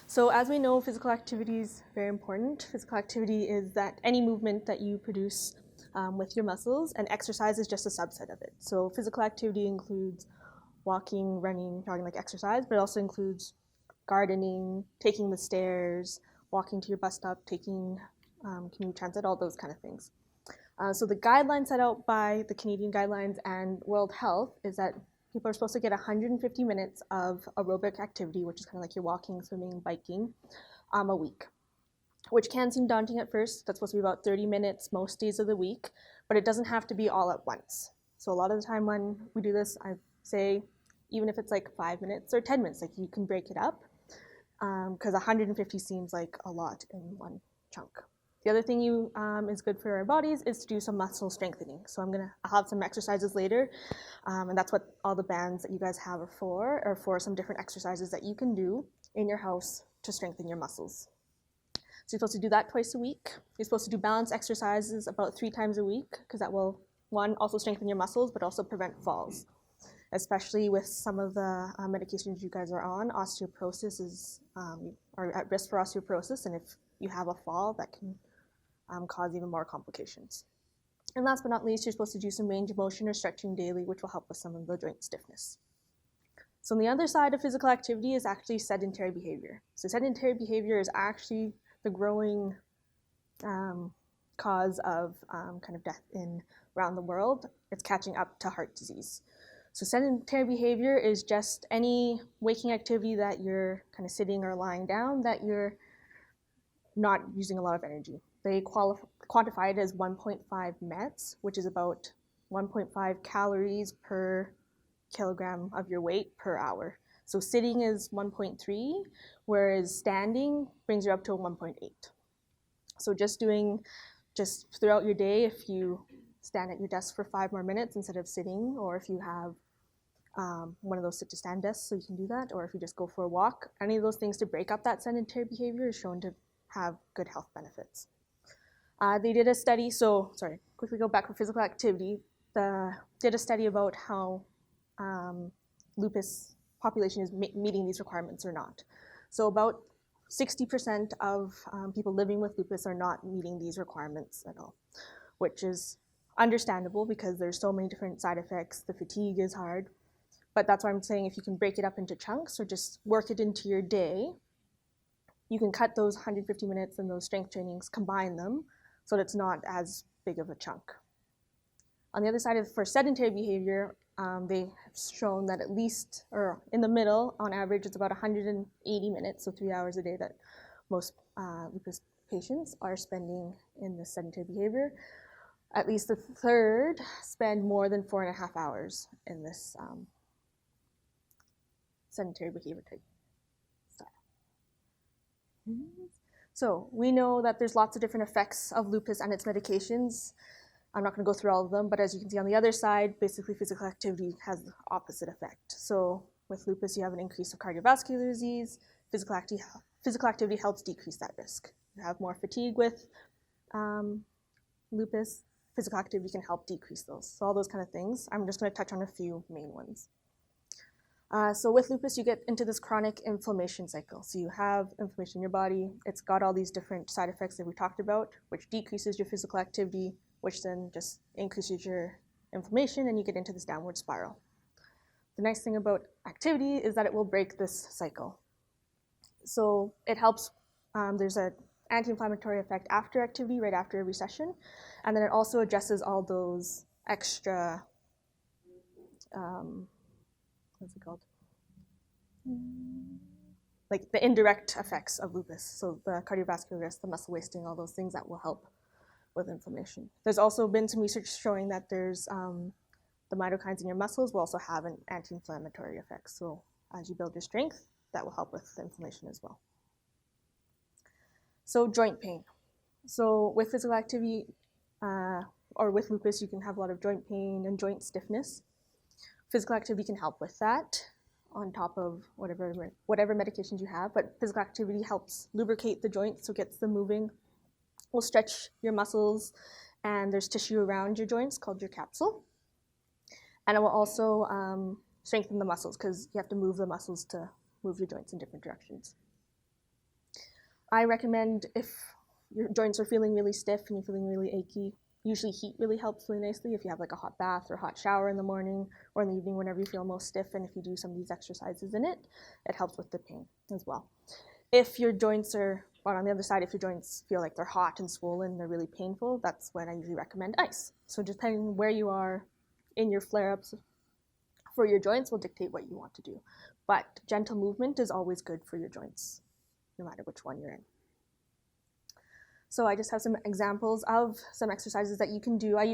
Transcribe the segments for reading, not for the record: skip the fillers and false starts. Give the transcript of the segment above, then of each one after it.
So as we know, physical activity is very important. Physical activity is that any movement that you produce with your muscles, and exercise is just a subset of it. So physical activity includes walking, running, jogging like exercise, but it also includes gardening, taking the stairs, walking to your bus stop, taking community transit, all those kind of things. So the guidelines set out by the Canadian Guidelines and World Health is that people are supposed to get 150 minutes of aerobic activity, which is kind of like your walking, swimming, biking, a week, which can seem daunting at first. That's supposed to be about 30 minutes most days of the week, but it doesn't have to be all at once. So a lot of the time when we do this, I say, even if it's like 5 minutes or 10 minutes, like you can break it up, because 150 seems like a lot in one chunk. The other thing is good for our bodies is to do some muscle strengthening. So I'll have some exercises later, and that's what all the bands that you guys have are for some different exercises that you can do in your house to strengthen your muscles. So you're supposed to do that twice a week. You're supposed to do balance exercises about 3 times a week, because that will, one, also strengthen your muscles, but also prevent falls. Especially with some of the medications you guys are on, osteoporosis are at risk for osteoporosis, and if you have a fall, that can cause even more complications. And last but not least, you're supposed to do some range of motion or stretching daily, which will help with some of the joint stiffness. So on the other side of physical activity is actually sedentary behavior. So sedentary behavior is actually the growing cause of kind of death around the world. It's catching up to heart disease. So sedentary behavior is just any waking activity that you're kind of sitting or lying down that you're not using a lot of energy. They quantify it as 1.5 METs, which is about 1.5 calories per kilogram of your weight per hour. So sitting is 1.3, whereas standing brings you up to 1.8. So just throughout your day, if you stand at your desk for 5 more minutes instead of sitting, or if you have one of those sit-to-stand desks, so you can do that, or if you just go for a walk, any of those things to break up that sedentary behavior is shown to have good health benefits. They did a study, quickly go back for physical activity. Did a study about how lupus population is meeting these requirements or not. So about 60% of people living with lupus are not meeting these requirements at all, which is understandable because there's so many different side effects. The fatigue is hard, but that's why I'm saying if you can break it up into chunks or just work it into your day, you can cut those 150 minutes and those strength trainings, combine them, so that it's not as big of a chunk. On the other side, for sedentary behavior, they have shown that at least, or in the middle, on average, it's about 180 minutes, so 3 hours a day that most lupus patients are spending in this sedentary behavior. At least a third spend more than 4.5 hours in this sedentary behavior type style. So we know that there's lots of different effects of lupus and its medications. I'm not going to go through all of them, but as you can see on the other side, basically physical activity has the opposite effect. So with lupus, you have an increase of cardiovascular disease. Physical activity helps decrease that risk. You have more fatigue with lupus. Physical activity can help decrease those. So all those kind of things. I'm just going to touch on a few main ones. So with lupus, you get into this chronic inflammation cycle. So you have inflammation in your body. It's got all these different side effects that we talked about, which decreases your physical activity, which then just increases your inflammation, and you get into this downward spiral. The nice thing about activity is that it will break this cycle. So it helps, there's an anti-inflammatory effect after activity, right after every session, and then it also addresses all those extra, what's it called? Like the indirect effects of lupus. So the cardiovascular risk, the muscle wasting, all those things that will help with inflammation. There's also been some research showing that there's the mitochondria in your muscles will also have an anti-inflammatory effect. So as you build your strength, that will help with inflammation as well. So joint pain. So with physical activity or with lupus, you can have a lot of joint pain and joint stiffness. Physical activity can help with that on top of whatever medications you have, but physical activity helps lubricate the joints, so it gets them moving, will stretch your muscles and there's tissue around your joints called your capsule. And it will also strengthen the muscles because you have to move the muscles to move your joints in different directions. I recommend if your joints are feeling really stiff and you're feeling really achy, usually heat really helps really nicely if you have like a hot bath or hot shower in the morning or in the evening whenever you feel most stiff, and if you do some of these exercises in it, it helps with the pain as well. If your joints are, well, on the other side, if your joints feel like they're hot and swollen, they're really painful, that's when I usually recommend ice. So depending on where you are in your flare-ups for your joints will dictate what you want to do. But gentle movement is always good for your joints, no matter which one you're in. So I just have some examples of some exercises that you can do. I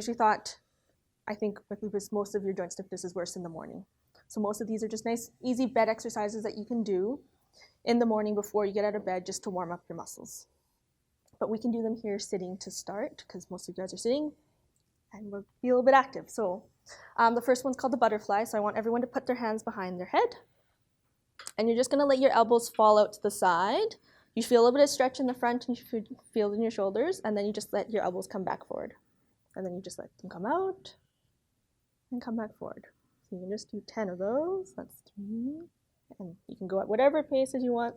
think with lupus, most of your joint stiffness is worse in the morning. So most of these are just nice, easy bed exercises that you can do in the morning before you get out of bed just to warm up your muscles. But we can do them here sitting to start because most of you guys are sitting and we'll be a little bit active. So the first one's called the butterfly. So I want everyone to put their hands behind their head. And you're just going to let your elbows fall out to the side. You feel a little bit of stretch in the front and you feel it in your shoulders, and then you just let your elbows come back forward. And then you just let them come out and come back forward. So you can just do 10 of those. That's 3. And you can go at whatever pace as you want.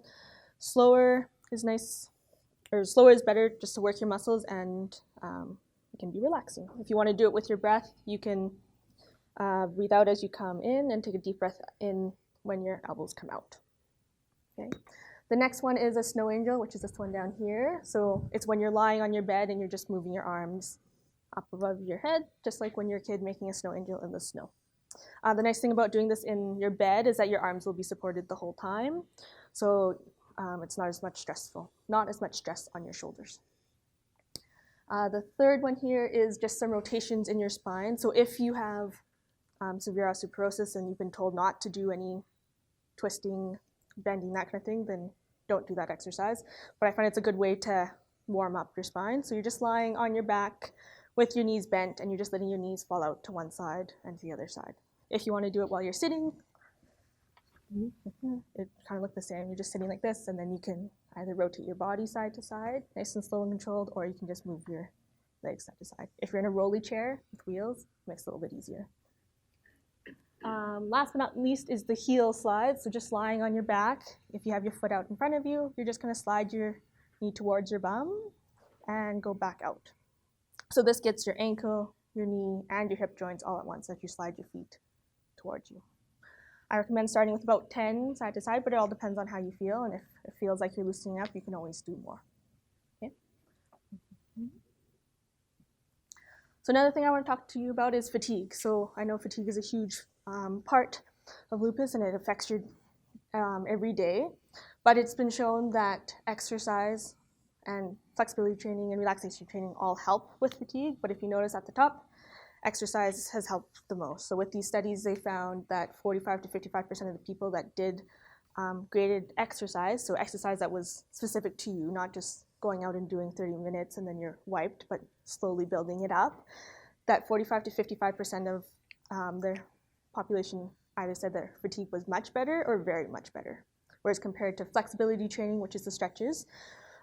Slower is nice, or slower is better just to work your muscles, and it can be relaxing. If you want to do it with your breath, you can breathe out as you come in and take a deep breath in when your elbows come out. Okay. The next one is a snow angel, which is this one down here. So it's when you're lying on your bed and you're just moving your arms up above your head, just like when you're a kid making a snow angel in the snow. The nice thing about doing this in your bed is that your arms will be supported the whole time. So it's not as much stress on your shoulders. The third one here is just some rotations in your spine. So if you have severe osteoporosis and you've been told not to do any twisting, bending, that kind of thing, then don't do that exercise. But I find it's a good way to warm up your spine. So you're just lying on your back with your knees bent, and you're just letting your knees fall out to one side and to the other side. If you want to do it while you're sitting, it kind of looks the same. You're just sitting like this, and then you can either rotate your body side to side, nice and slow and controlled, or you can just move your legs side to side. If you're in a rolly chair with wheels, it makes it a little bit easier. Last but not least is the heel slide. So just lying on your back. If you have your foot out in front of you, you're just going to slide your knee towards your bum and go back out. So this gets your ankle, your knee, and your hip joints all at once as you slide your feet towards you. I recommend starting with about 10 side to side, but it all depends on how you feel. And if it feels like you're loosening up, you can always do more. Okay? So another thing I want to talk to you about is fatigue. So I know fatigue is a huge part of lupus, and it affects you every day. But it's been shown that exercise and flexibility training and relaxation training all help with fatigue. But if you notice at the top, exercise has helped the most. So with these studies, they found that 45 to 55% of the people that did graded exercise, so exercise that was specific to you, not just going out and doing 30 minutes and then you're wiped, but slowly building it up, that 45 to 55% of their population either said their fatigue was much better or very much better. Whereas compared to flexibility training, which is the stretches,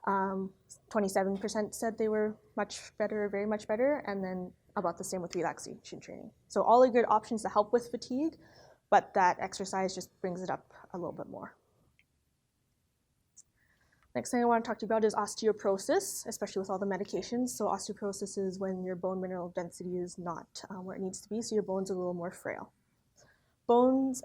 27% said they were much better or very much better, and then about the same with relaxation training. So all are good options to help with fatigue, but that exercise just brings it up a little bit more. Next thing I want to talk to you about is osteoporosis, especially with all the medications. So osteoporosis is when your bone mineral density is not where it needs to be, so your bones are a little more frail. Bones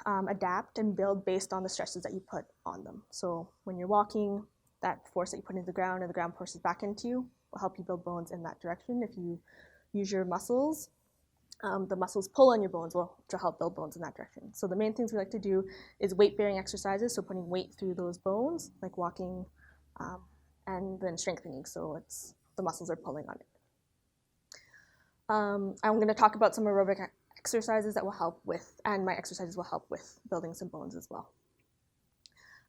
adapt and build based on the stresses that you put on them. So when you're walking, that force that you put into the ground and the ground forces back into you will help you build bones in that direction. If you use your muscles, the muscles pull on your bones to help build bones in that direction. So the main things we like to do is weight-bearing exercises, so putting weight through those bones, like walking, and then strengthening, so the muscles are pulling on it. I'm going to talk about some aerobic exercises that will help with, and my exercises will help with building some bones as well.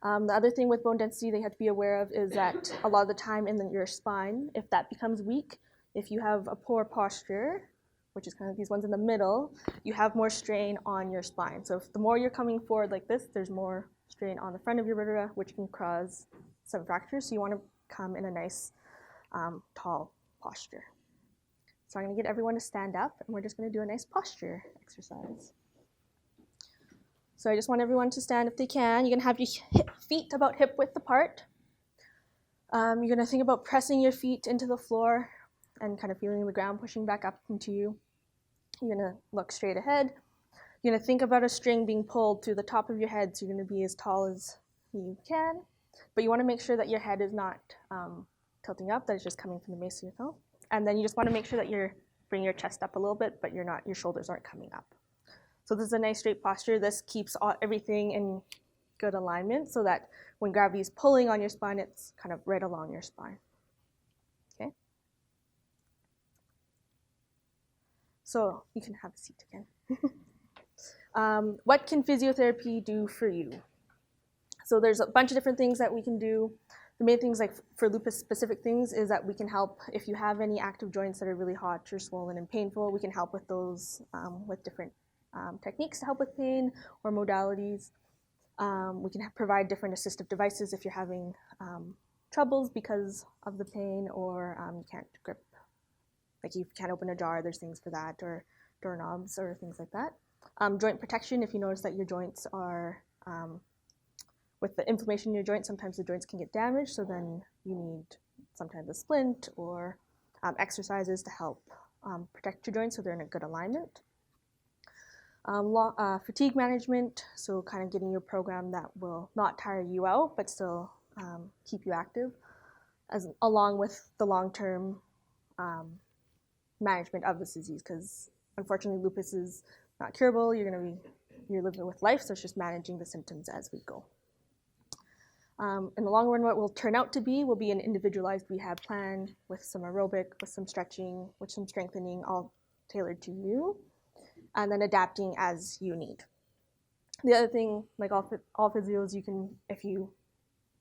The other thing with bone density they have to be aware of is that a lot of the time in your spine, if that becomes weak, if you have a poor posture, which is kind of these ones in the middle, you have more strain on your spine. So if the more you're coming forward like this, there's more strain on the front of your vertebra, which can cause some fractures. So you want to come in a nice, tall posture. So I'm going to get everyone to stand up, and we're just going to do a nice posture exercise. So I just want everyone to stand if they can. You're going to have your feet about hip width apart. You're going to think about pressing your feet into the floor and kind of feeling the ground pushing back up into you. You're going to look straight ahead. You're going to think about a string being pulled through the top of your head, so you're going to be as tall as you can. But you want to make sure that your head is not tilting up, that it's just coming from the base of your skull. And then you just want to make sure that you're bringing your chest up a little bit, but your shoulders aren't coming up. So this is a nice straight posture. This keeps everything in good alignment so that when gravity is pulling on your spine, it's kind of right along your spine. Okay? So you can have a seat again. What can physiotherapy do for you? So there's a bunch of different things that we can do. The main things, like for lupus specific things, is that we can help if you have any active joints that are really hot or swollen and painful. We can help with those with different techniques to help with pain or modalities. We can provide different assistive devices if you're having troubles because of the pain, or you can't grip, like you can't open a jar, there's things for that, or doorknobs or things like that. Joint protection, if you notice that your joints are, with the inflammation in your joints, sometimes the joints can get damaged, so then you need sometimes a splint or exercises to help protect your joints so they're in a good alignment. Fatigue management, so kind of getting your program that will not tire you out but still keep you active, along with the long-term management of this disease, because unfortunately lupus is not curable. You're living with life, so it's just managing the symptoms as we go. In the long run, what will turn out to be will be an individualized rehab plan with some aerobic, with some stretching, with some strengthening, all tailored to you, and then adapting as you need. The other thing, like all physios, if you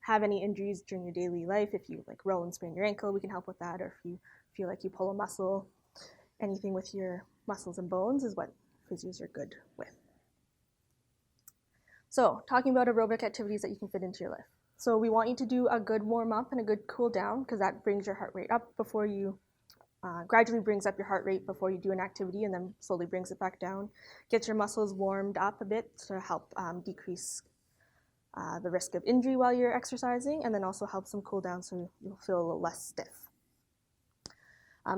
have any injuries during your daily life, if you like roll and sprain your ankle, we can help with that, or if you feel like you pull a muscle, anything with your muscles and bones is what physios are good with. So talking about aerobic activities that you can fit into your life. So we want you to do a good warm up and a good cool down, because that brings your heart rate up before you, gradually brings up your heart rate before you do an activity, and then slowly brings it back down. Gets your muscles warmed up a bit to help decrease the risk of injury while you're exercising, and then also helps them cool down so you'll feel a little less stiff.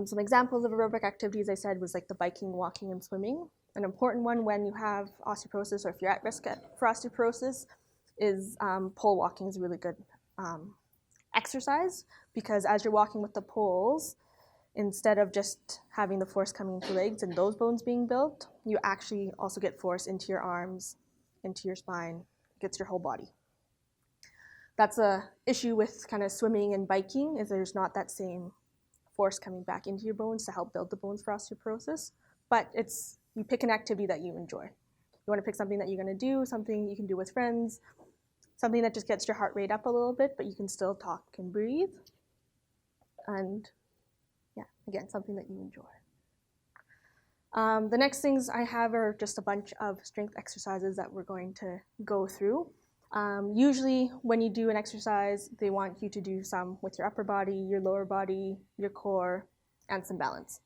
Some examples of aerobic activities I said was like the biking, walking, and swimming. An important one when you have osteoporosis, or if you're at risk for osteoporosis, is pole walking is a really good exercise, because as you're walking with the poles, instead of just having the force coming into your legs and those bones being built, you actually also get force into your arms, into your spine, gets your whole body. That's a issue with kind of swimming and biking, is there's not that same force coming back into your bones to help build the bones for osteoporosis, but you pick an activity that you enjoy. You want to pick something that you're going to do, something you can do with friends, something that just gets your heart rate up a little bit, but you can still talk and breathe. And yeah, again, something that you enjoy. The next things I have are just a bunch of strength exercises that we're going to go through. Usually when you do an exercise, they want you to do some with your upper body, your lower body, your core, and some balance.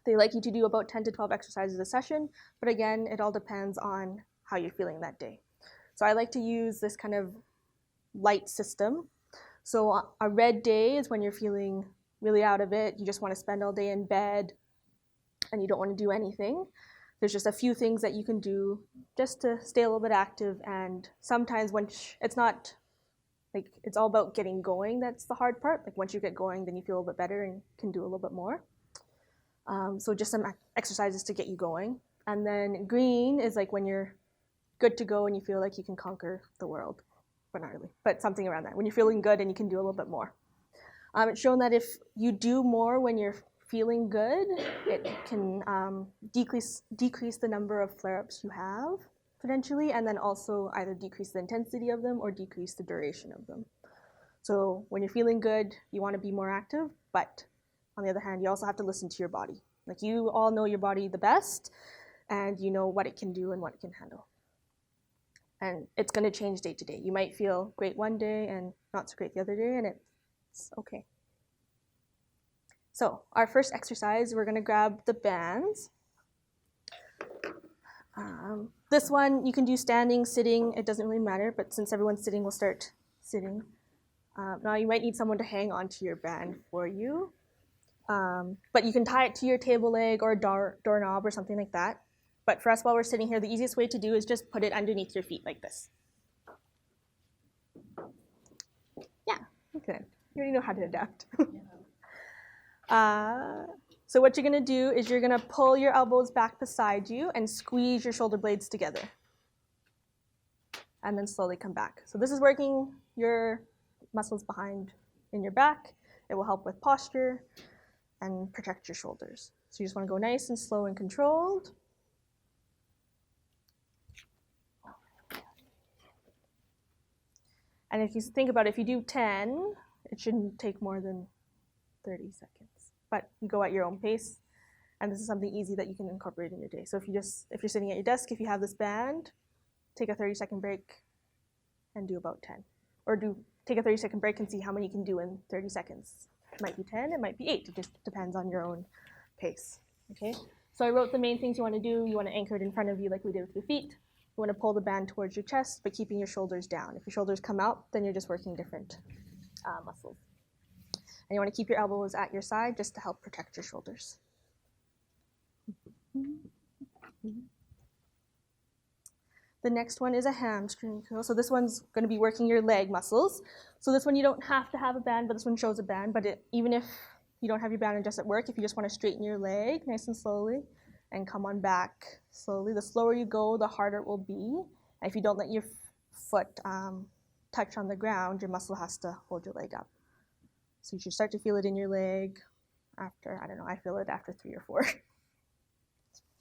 They like you to do about 10 to 12 exercises a session, but again, it all depends on how you're feeling that day. So I like to use this kind of light system. So a red day is when you're feeling really out of it, you just want to spend all day in bed, and you don't want to do anything. There's just a few things that you can do just to stay a little bit active, and sometimes when it's not, like, it's all about getting going, that's the hard part. Like once you get going, then you feel a little bit better and can do a little bit more. So just some exercises to get you going. And then green is like when you're good to go and you feel like you can conquer the world, but not really, but something around that. When you're feeling good and you can do a little bit more. It's shown that if you do more when you're feeling good, it can decrease the number of flare-ups you have potentially, and then also either decrease the intensity of them or decrease the duration of them. So when you're feeling good, you want to be more active, but on the other hand, you also have to listen to your body. Like, you all know your body the best, and you know what it can do and what it can handle. And it's going to change day to day. You might feel great one day and not so great the other day, and it's okay. So our first exercise, we're going to grab the bands. This one you can do standing, sitting, it doesn't really matter, but since everyone's sitting, we'll start sitting. Now you might need someone to hang onto your band for you, but you can tie it to your table leg or a doorknob or something like that. But for us, while we're sitting here, the easiest way to do is just put it underneath your feet like this. Yeah, good. You already know how to adapt. So what you're going to do is you're going to pull your elbows back beside you and squeeze your shoulder blades together. And then slowly come back. So this is working your muscles behind in your back. It will help with posture and protect your shoulders. So you just want to go nice and slow and controlled. And if you think about it, if you do 10, it shouldn't take more than 30 seconds. But you go at your own pace, and this is something easy that you can incorporate in your day. So if you're sitting at your desk, if you have this band, take a 30-second break and do about 10. Or take a 30-second break and see how many you can do in 30 seconds. It might be 10, it might be 8. It just depends on your own pace. Okay? So I wrote the main things you want to do. You want to anchor it in front of you like we did with your feet. You want to pull the band towards your chest, but keeping your shoulders down. If your shoulders come out, then you're just working different muscles. And you want to keep your elbows at your side just to help protect your shoulders. The next one is a hamstring curl. So this one's going to be working your leg muscles. So this one you don't have to have a band, but this one shows a band. But even if you don't have your band and just at work, if you just want to straighten your leg nice and slowly and come on back slowly, the slower you go, the harder it will be. And if you don't let your foot touch on the ground, your muscle has to hold your leg up. So you should start to feel it in your leg after, I don't know, I feel it after 3 or 4.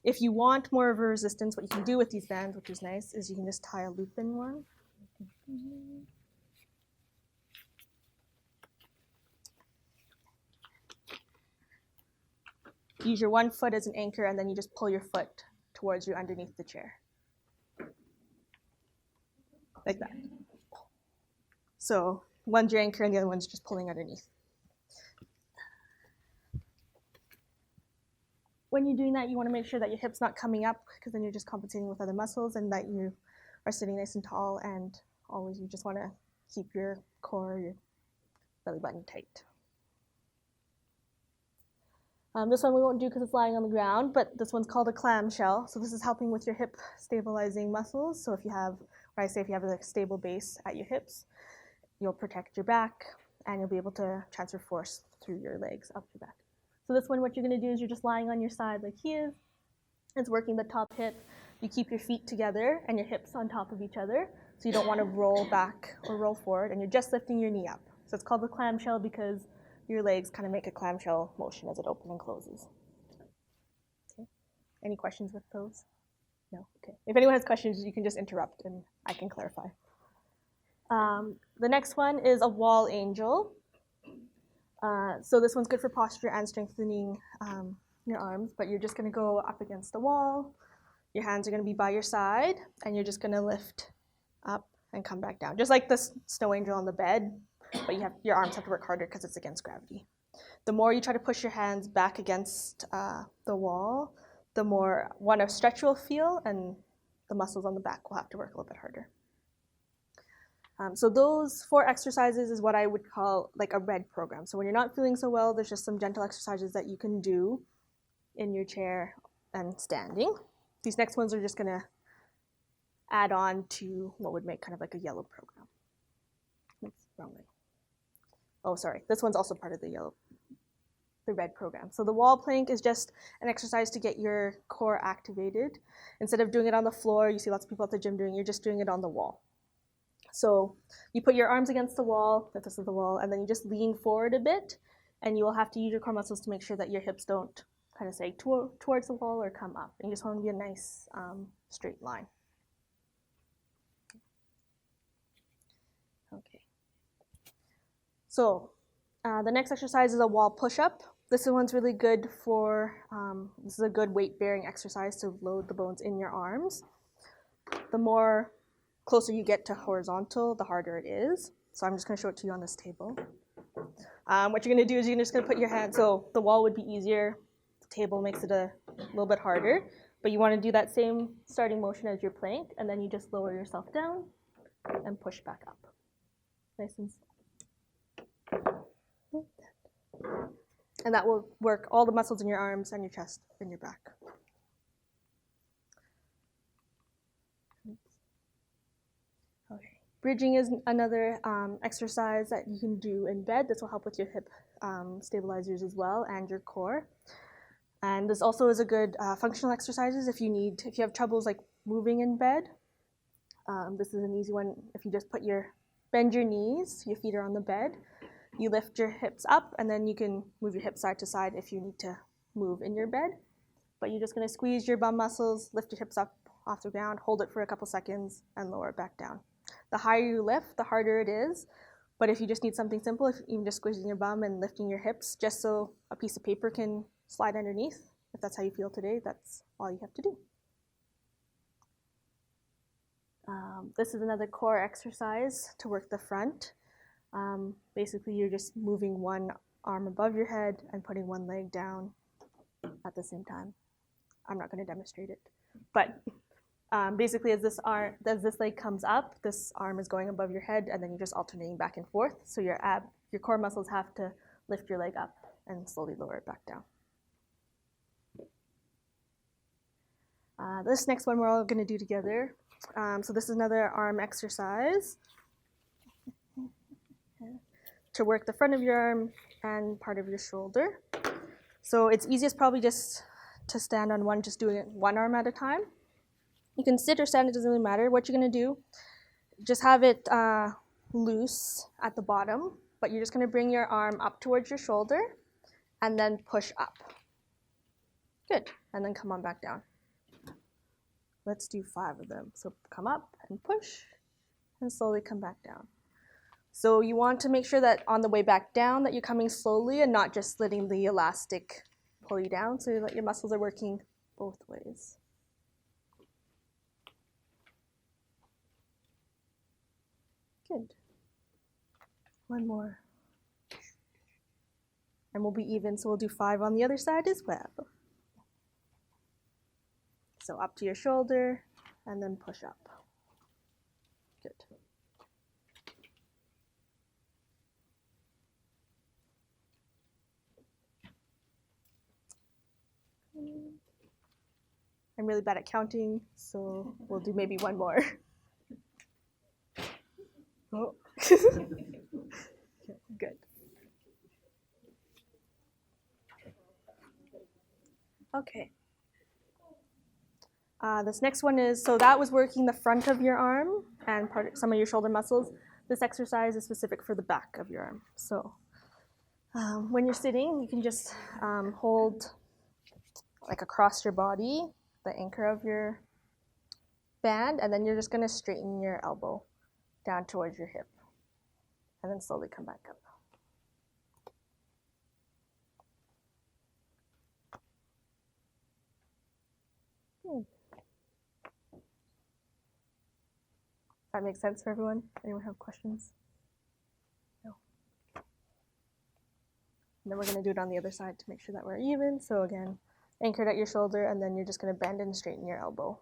If you want more of a resistance, what you can do with these bands, which is nice, is you can just tie a loop in one. Use your one foot as an anchor, and then you just pull your foot towards you underneath the chair. Like that. So one's your anchor, and the other one's just pulling underneath. When you're doing that, you want to make sure that your hip's not coming up, because then you're just compensating with other muscles, and that you are sitting nice and tall, and always you just want to keep your core, your belly button tight. This one we won't do because it's lying on the ground, but this one's called a clam shell. So this is helping with your hip stabilizing muscles. So if you have a stable base at your hips, you'll protect your back, and you'll be able to transfer force through your legs up your back. So this one, what you're going to do is you're just lying on your side like he is. It's working the top hip. You keep your feet together and your hips on top of each other, so you don't want to roll back or roll forward, and you're just lifting your knee up. So it's called the clam shell because your legs kind of make a clamshell motion as it opens and closes. Okay. Any questions with those? No? Okay. If anyone has questions, you can just interrupt and I can clarify. The next one is a wall angel. So this one's good for posture and strengthening your arms, but you're just going to go up against the wall. Your hands are going to be by your side, and you're just going to lift up and come back down, just like the snow angel on the bed, but your arms have to work harder because it's against gravity. The more you try to push your hands back against the wall, the more a stretch will feel, and the muscles on the back will have to work a little bit harder. So those 4 exercises is what I would call like a red program. So when you're not feeling so well, there's just some gentle exercises that you can do in your chair and standing. These next ones are just going to add on to what would make kind of like a yellow program. Oops, wrong way. Oh, sorry. This one's also part of the red program. So the wall plank is just an exercise to get your core activated. Instead of doing it on the floor, you see lots of people at the gym doing, you're just doing it on the wall. So you put your arms against the wall, if this is the wall, and then you just lean forward a bit, and you will have to use your core muscles to make sure that your hips don't kind of sag towards the wall or come up. And you just want to be a nice straight line. Okay. So the next exercise is a wall push-up. This one's really good for, this is a good weight-bearing exercise to load the bones in your arms. The more closer you get to horizontal, the harder it is. So I'm just going to show it to you on this table. What you're going to do is you're just going to put your hand, so the wall would be easier, the table makes it a little bit harder, but you want to do that same starting motion as your plank, and then you just lower yourself down and push back up. Nice and slow. And that will work all the muscles in your arms and your chest and your back. Okay. Bridging is another exercise that you can do in bed. This will help with your hip stabilizers as well and your core. And this also is a good functional exercises if you have troubles like moving in bed. This is an easy one. If you just bend your knees, your feet are on the bed, you lift your hips up, and then you can move your hips side to side if you need to move in your bed. But you're just going to squeeze your bum muscles, lift your hips up off the ground, hold it for a couple seconds, and lower it back down. The higher you lift, the harder it is. But if you just need something simple, if even just squeezing your bum and lifting your hips, just so a piece of paper can slide underneath, if that's how you feel today, that's all you have to do. This is another core exercise to work the front. Basically, you're just moving one arm above your head and putting one leg down at the same time. I'm not going to demonstrate it, but basically, as this leg comes up, this arm is going above your head, and then you're just alternating back and forth. So your core muscles have to lift your leg up and slowly lower it back down. This next one we're all going to do together. So this is another arm exercise to work the front of your arm and part of your shoulder. So it's easiest probably just to stand on one, just doing it one arm at a time. You can sit or stand, it doesn't really matter. What you're going to do, just have it loose at the bottom, but you're just going to bring your arm up towards your shoulder and then push up. Good, and then come on back down. Let's do 5 of them. So come up and push and slowly come back down. So you want to make sure that on the way back down that you're coming slowly and not just letting the elastic pull you down, so that your muscles are working both ways. Good. One more. And we'll be even, so we'll do 5 on the other side as well. So up to your shoulder, and then push up. Good. I'm really bad at counting, so we'll do maybe one more. Oh. Good. Okay. This next one is, so that was working the front of your arm and some of your shoulder muscles. This exercise is specific for the back of your arm. So when you're sitting, you can just hold like across your body, the anchor of your band, and then you're just going to straighten your elbow down towards your hip, and then slowly come back up. Good. That makes sense for everyone? Anyone have questions? No. And then we're going to do it on the other side to make sure that we're even. So again, anchored at your shoulder, and then you're just going to bend and straighten your elbow.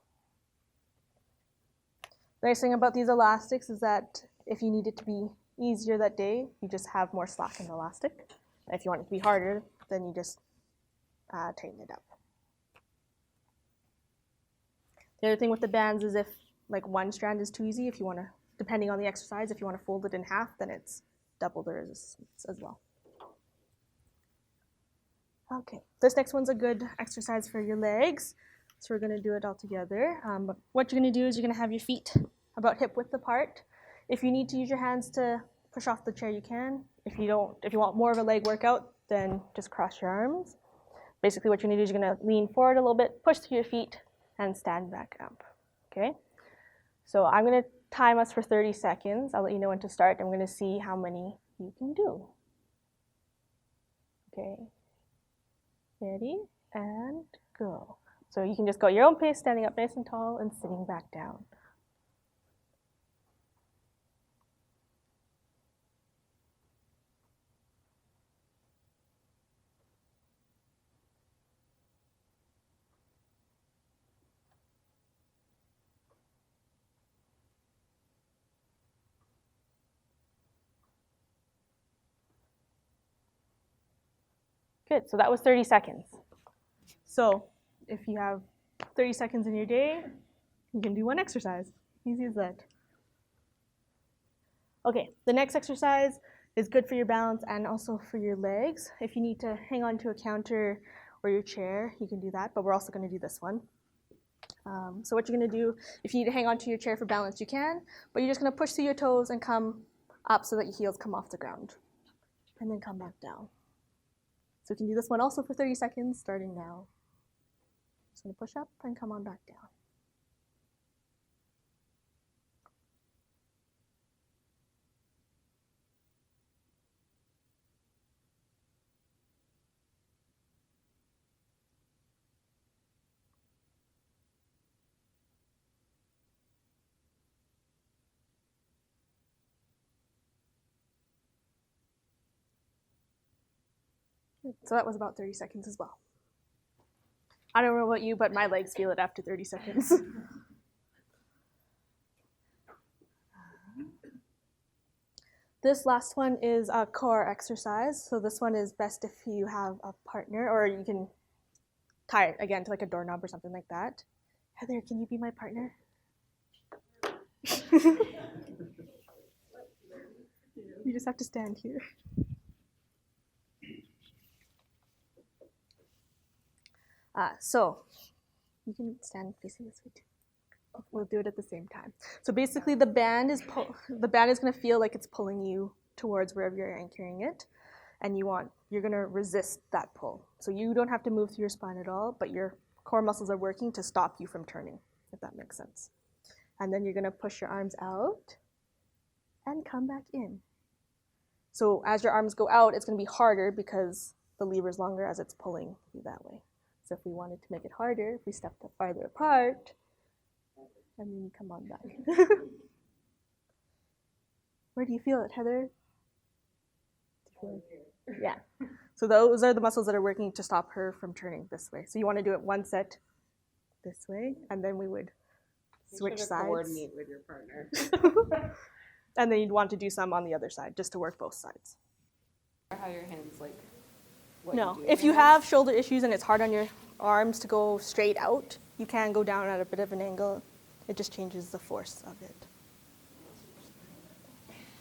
The nice thing about these elastics is that if you need it to be easier that day, you just have more slack in the elastic. And if you want it to be harder, then you just tighten it up. The other thing with the bands is if like one strand is too easy, if you want to, depending on the exercise, if you want to fold it in half, then it's double the resistance as well. Okay, this next one's a good exercise for your legs. So we're going to do it all together. But what you're going to do is you're going to have your feet about hip width apart. If you need to use your hands to push off the chair, you can. If you want more of a leg workout, then just cross your arms. Basically what you're going to do is you're going to lean forward a little bit, push through your feet, and stand back up. Okay? So I'm going to time us for 30 seconds. I'll let you know when to start. I'm going to see how many you can do. Okay. Ready? And go. So you can just go at your own pace, standing up nice and tall and sitting back down. Good, so that was 30 seconds. So if you have 30 seconds in your day, you can do one exercise. Easy as that. Okay, the next exercise is good for your balance and also for your legs. If you need to hang on to a counter or your chair, you can do that, but we're also going to do this one. So what you're going to do, if you need to hang on to your chair for balance, you can, but you're just going to push through your toes and come up so that your heels come off the ground, and then come back down. So you can do this one also for 30 seconds, starting now. Just going to push up and come on back down. So that was about 30 seconds as well. I don't know about you, but my legs feel it after 30 seconds. This last one is a core exercise. So this one is best if you have a partner, or you can tie it again to like a doorknob or something like that. Heather, can you be my partner? You just have to stand here. So you can stand facing this way too. We'll do it at the same time. So basically, the band is going to feel like it's pulling you towards wherever you're anchoring it, and you're going to resist that pull. So you don't have to move through your spine at all, but your core muscles are working to stop you from turning, if that makes sense. And then you're going to push your arms out and come back in. So as your arms go out, it's going to be harder because the lever is longer as it's pulling you that way. So if we wanted to make it harder, if we stepped up farther apart, and then you come on back. Where do you feel it, Heather? Yeah. So those are the muscles that are working to stop her from turning this way. So you want to do it one set this way, and then we would switch sides. Coordinate with your partner. And then you'd want to do some on the other side, just to work both sides. How your hands like. No, if you have shoulder issues and it's hard on your arms to go straight out, you can go down at a bit of an angle. It just changes the force of it.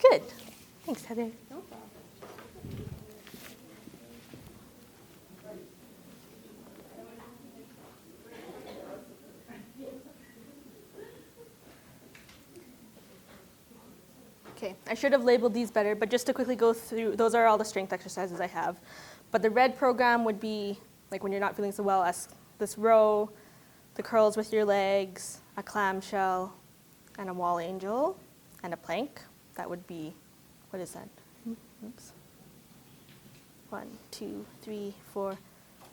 Good. Thanks, Heather. No problem. Okay, I should have labeled these better, but just to quickly go through, those are all the strength exercises I have. But the red program would be, like when you're not feeling so well, as this row, the curls with your legs, a clam shell, and a wall angel, and a plank. That would be, what is that? Oops. 1, 2, 3, 4,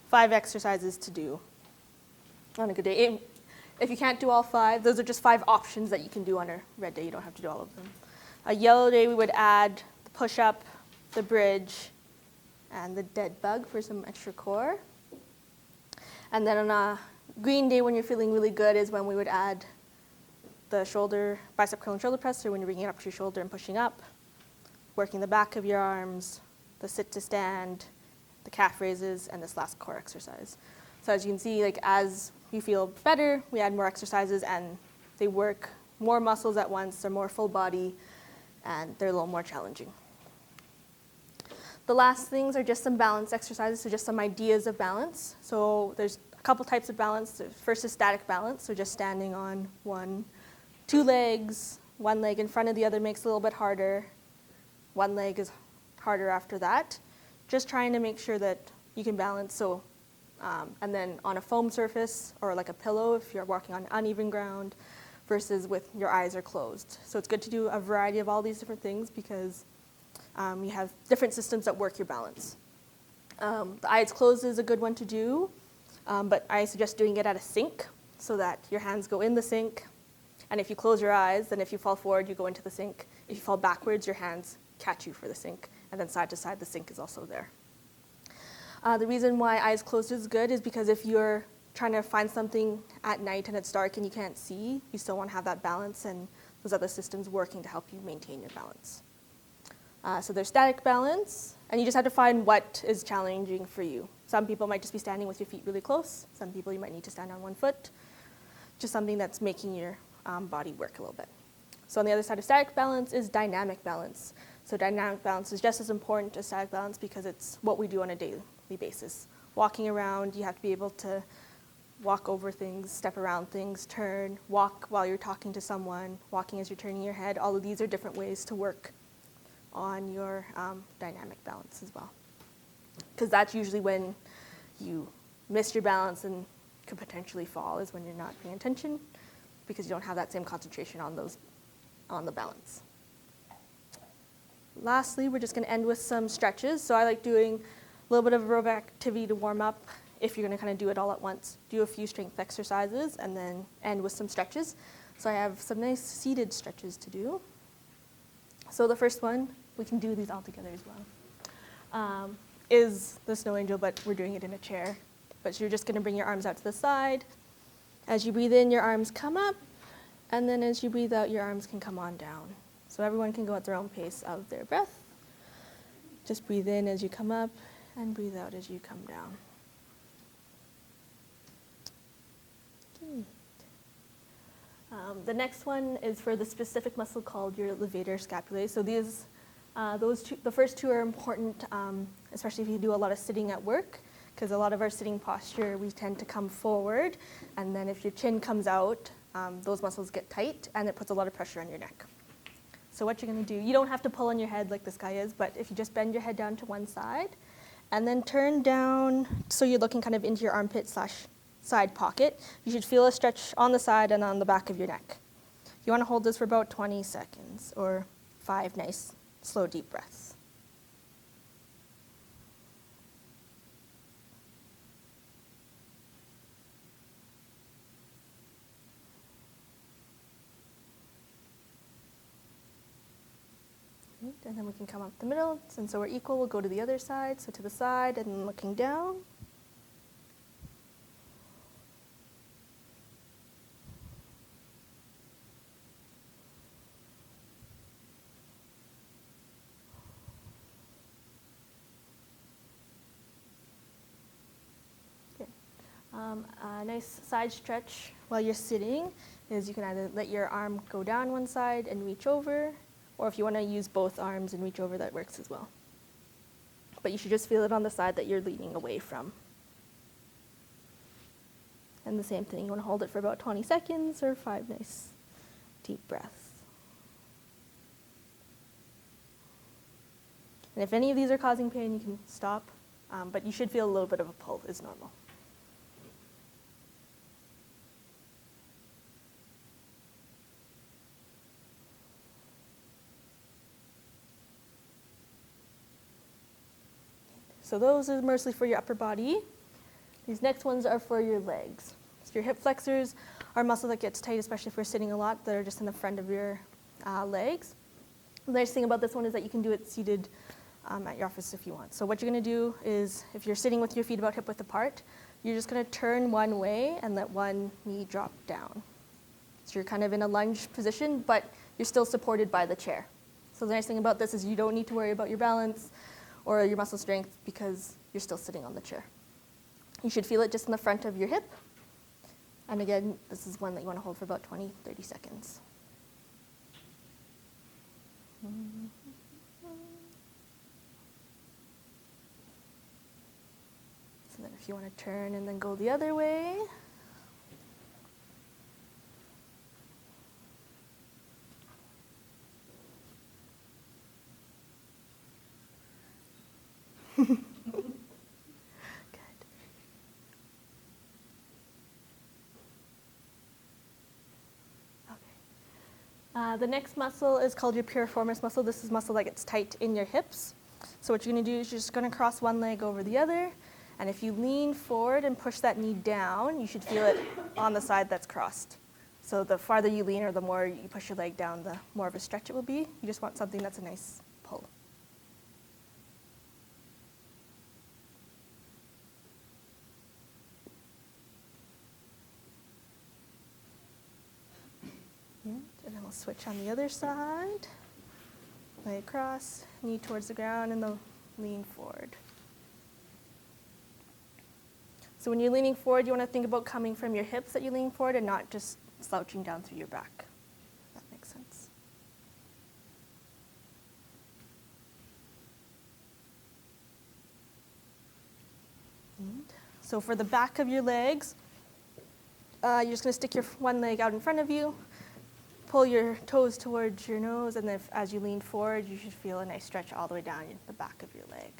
5 exercises to do on a good day. If you can't do all 5, those are just 5 options that you can do on a red day. You don't have to do all of them. A yellow day, we would add the push-up, the bridge, and the dead bug for some extra core. And then on a green day, when you're feeling really good, is when we would add the shoulder, bicep curl and shoulder press, or when you're bringing it up to your shoulder and pushing up, working the back of your arms, the sit to stand, the calf raises, and this last core exercise. So as you can see, like as you feel better, we add more exercises, and they work more muscles at once, they're more full body, and they're a little more challenging. The last things are just some balance exercises, so just some ideas of balance. So there's a couple types of balance. The first is static balance, so just standing on 2 legs, one leg in front of the other makes it a little bit harder. One leg is harder after that. Just trying to make sure that you can balance. So, and then on a foam surface or like a pillow if you're walking on uneven ground versus with your eyes are closed. So it's good to do a variety of all these different things because you have different systems that work your balance. The eyes closed is a good one to do, but I suggest doing it at a sink so that your hands go in the sink. And if you close your eyes, then if you fall forward, you go into the sink. If you fall backwards, your hands catch you for the sink. And then side to side, the sink is also there. The reason why eyes closed is good is because if you're trying to find something at night and it's dark and you can't see, you still want to have that balance and those other systems working to help you maintain your balance. So there's static balance, and you just have to find what is challenging for you. Some people might just be standing with your feet really close. Some people you might need to stand on one foot. Just something that's making your body work a little bit. So on the other side of static balance is dynamic balance. So dynamic balance is just as important as static balance because it's what we do on a daily basis. Walking around, you have to be able to walk over things, step around things, turn, walk while you're talking to someone, walking as you're turning your head. All of these are different ways to work on your dynamic balance as well. Because that's usually when you miss your balance and could potentially fall, is when you're not paying attention because you don't have that same concentration on the balance. Lastly, we're just going to end with some stretches. So I like doing a little bit of aerobic activity to warm up. If you're going to kind of do it all at once, do a few strength exercises and then end with some stretches. So I have some nice seated stretches to do. So the first one, we can do these all together as well, is the snow angel, but we're doing it in a chair. But you're just going to bring your arms out to the side. As you breathe in, your arms come up, and then as you breathe out, your arms can come on down. So everyone can go at their own pace of their breath. Just breathe in as you come up, and breathe out as you come down. Okay. The next one is for the specific muscle called your Levator Scapulae. So these, the first two are important, especially if you do a lot of sitting at work, because a lot of our sitting posture, we tend to come forward, and then if your chin comes out, those muscles get tight, and it puts a lot of pressure on your neck. So what you're going to do, you don't have to pull on your head like this guy is, but if you just bend your head down to one side, and then turn down so you're looking kind of into your armpit / side pocket, you should feel a stretch on the side and on the back of your neck. You want to hold this for about 20 seconds, or 5 nice, slow, deep breaths. And then we can come up the middle, and so we're equal, we'll go to the other side, so to the side, and then looking down. Okay. A nice side stretch while you're sitting is you can either let your arm go down one side and reach over, or if you want to use both arms and reach over, that works as well. But you should just feel it on the side that you're leaning away from. And the same thing, you want to hold it for about 20 seconds or 5 nice deep breaths. And if any of these are causing pain, you can stop, but you should feel a little bit of a pull is normal. So those are mostly for your upper body. These next ones are for your legs. So your hip flexors are muscle that gets tight, especially if we're sitting a lot, that are just in the front of your legs. The nice thing about this one is that you can do it seated at your office if you want. So what you're going to do is, if you're sitting with your feet about hip width apart, you're just going to turn one way and let one knee drop down. So you're kind of in a lunge position, but you're still supported by the chair. So the nice thing about this is you don't need to worry about your balance or your muscle strength because you're still sitting on the chair. You should feel it just in the front of your hip. And again, this is one that you want to hold for about 20, 30 seconds. So then if you want to turn and then go the other way. Good. Okay. The next muscle is called your piriformis muscle. This is muscle that gets tight in your hips. So what you're going to do is you're just going to cross one leg over the other. And if you lean forward and push that knee down, you should feel it on the side that's crossed. So the farther you lean or the more you push your leg down, the more of a stretch it will be. You just want something that's a nice pull. And then we'll switch on the other side. Leg across, knee towards the ground, and then lean forward. So when you're leaning forward, you want to think about coming from your hips that you lean forward and not just slouching down through your back. If that makes sense. So for the back of your legs, you're just going to stick your one leg out in front of you, pull your toes towards your nose, and then as you lean forward, you should feel a nice stretch all the way down the back of your leg.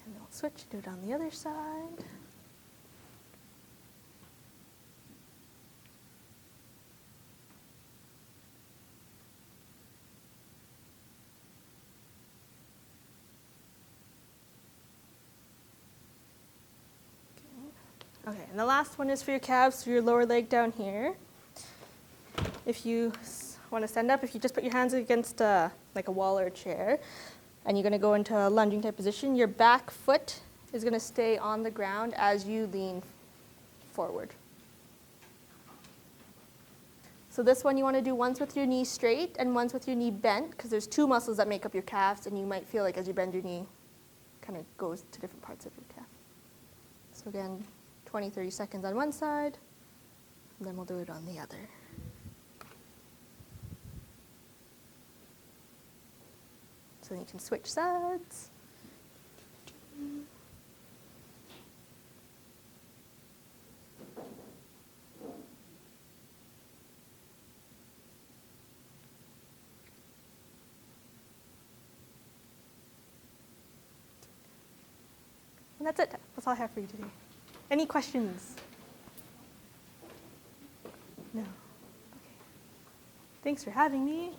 And then we'll switch, do it on the other side. Okay, and the last one is for your calves, so your lower leg down here. If you want to stand up, if you just put your hands against like a wall or a chair, and you're going to go into a lunging type position, your back foot is going to stay on the ground as you lean forward. So this one you want to do once with your knee straight and once with your knee bent, because there's two muscles that make up your calves, and you might feel like as you bend your knee, kind of goes to different parts of your calf. So again, 20, 30 seconds on one side, and then we'll do it on the other. So then you can switch sides. And that's it. That's all I have for you today. Any questions? No? Okay. Thanks for having me.